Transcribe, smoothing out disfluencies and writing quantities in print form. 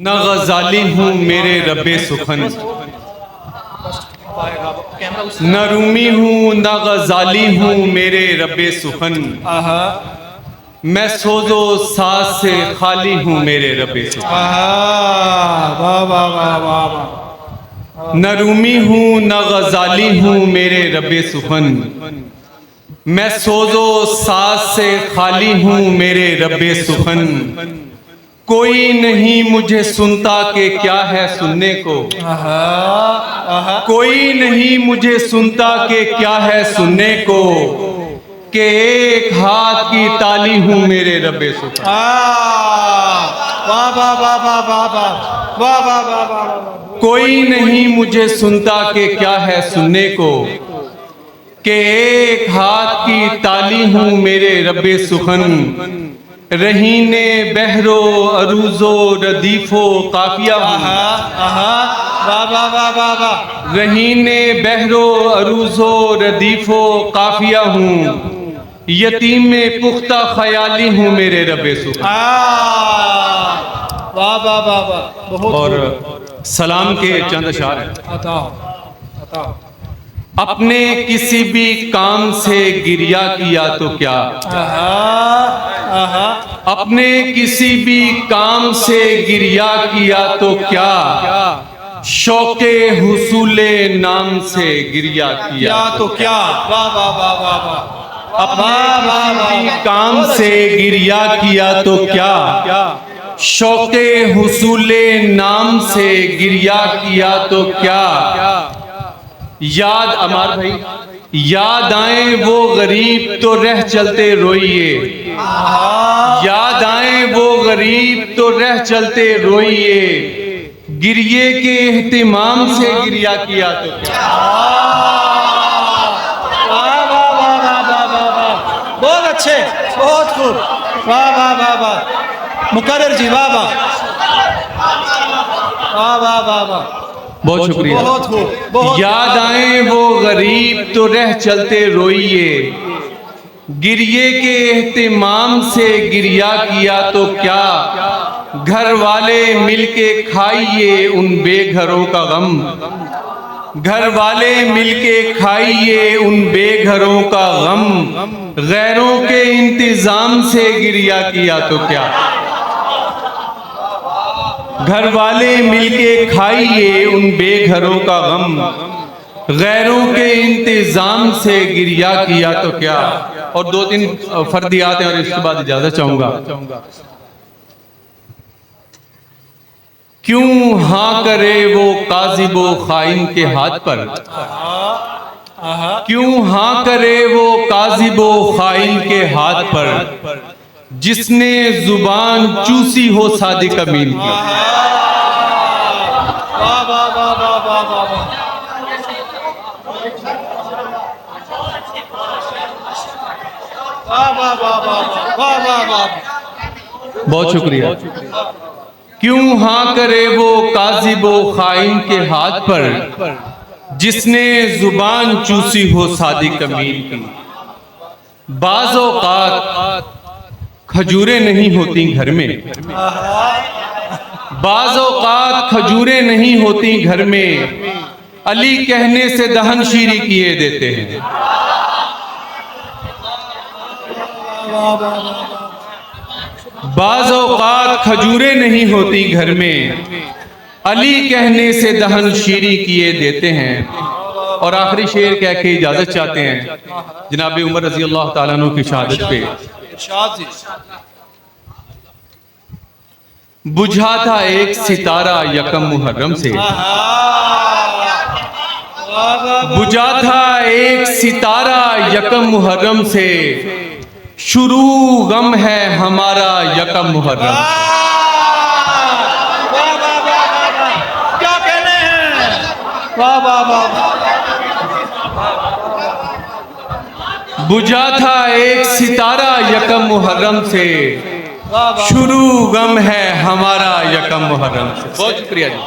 न गजाली हूँ मेरे रब्बे सुखन, न रूमी हूँ न गजाली हूँ मेरे रब्बे सुखन। मैं सोजो साज से खाली हूँ मेरे रब्बे सुखन। न रूमी हूँ न गजाली हूँ मेरे रब्बे सुखन। मैं सोजो साज से खाली हूँ मेरे रब्बे सुखन। कोई नहीं मुझे सुनता कि क्या है सुनने को, कोई नहीं मुझे सुनता कि क्या है सुनने को, कि एक हाथ की ताली हूँ मेरे रब्बे सुखन। कोई नहीं मुझे सुनता कि क्या है सुनने को, कि एक हाथ की ताली हूँ मेरे रब्बे सुखन। रहीने बहरो अरूजो रदीफो काफिया रहीने बहरो अरूजो रदीफो काफिया हूँ। यतीम में पुख्ता ख्याली हूँ मेरे रब्बे सुखन। और सलाम के चंद अशार हैं। अपने किसी भी काम से गिरिया किया तो क्या, अपने किसी भी काम से गिरिया किया तो क्या, शौके हुसूले नाम से गिरिया किया तो क्या। अपने किसी भी काम से गिरिया किया तो क्या, शौके हुसूले नाम से गिरिया किया तो क्या। याद अमार भाई, याद आए वो गरीब तो रह चलते रोइए, याद आए वो गरीब तो रह चलते रोइए, गिरिए के एहतिमाम से गिरिया किया तो क्या। बहुत अच्छे, बहुत खूब, वाह वाह वाह वाह। मुकर्रर जी वाह वाह वाह वाह वाह वाह, बहुत शुक्रिया। बहुत खूब। याद आए वो गरीब तो रह चलते रोइए, गिरिए के एहतिमाम से गिरिया किया तो क्या। घर वाले मिलके खाइए उन बेघरों का गम, घर वाले मिलके खाइए उन बेघरों का गम, गैरों के इंतजाम से गिरिया किया तो क्या। घर वाले मिलके खाइए उन बेघरों का गम, गैरों के इंतजाम से गिरिया किया तो क्या। और दो तीन फर्दियात हैं और इसके बाद इजाजत चाहूंगा। क्यों हाँ करे वो काजिबो खाइन के हाथ पर, क्यों हाँ करे वो काजिबो खाइन के हाथ पर, जिसने जुबान चूसी हो सादिक अमीन की। बहुत शुक्रिया। क्यों हाँ करे वो काजिबो खाइन के हाथ पर, जिसने जुबान चूसी हो सादिक अमीन की। बाज़ औक़ात खजूरें नहीं होती घर में, बाज़ औक़ात खजूरें नहीं होती घर में, अली कहने से दहन शीरी किए देते हैं। बाज़ औक़ात खजूरें नहीं होती घर में, अली कहने से दहन शीरी किए देते हैं। और आखिरी शेर कह के इजाजत चाहते हैं जनाब उमर रज़ी अल्लाह ताला अन्हु की शहादत पे। बुझा था एक सितारा यकम मुहर्रम से, बुझा था एक सितारा यकम मुहर्रम से, शुरू गम है हमारा यकम मुहर्रम। क्या कहने हैं, वाह वाह वाह। बुझा था एक सितारा यकम मुहर्रम से, शुरू गम है हमारा यकम मुहर्रम से। बहुत शुक्रिया जी।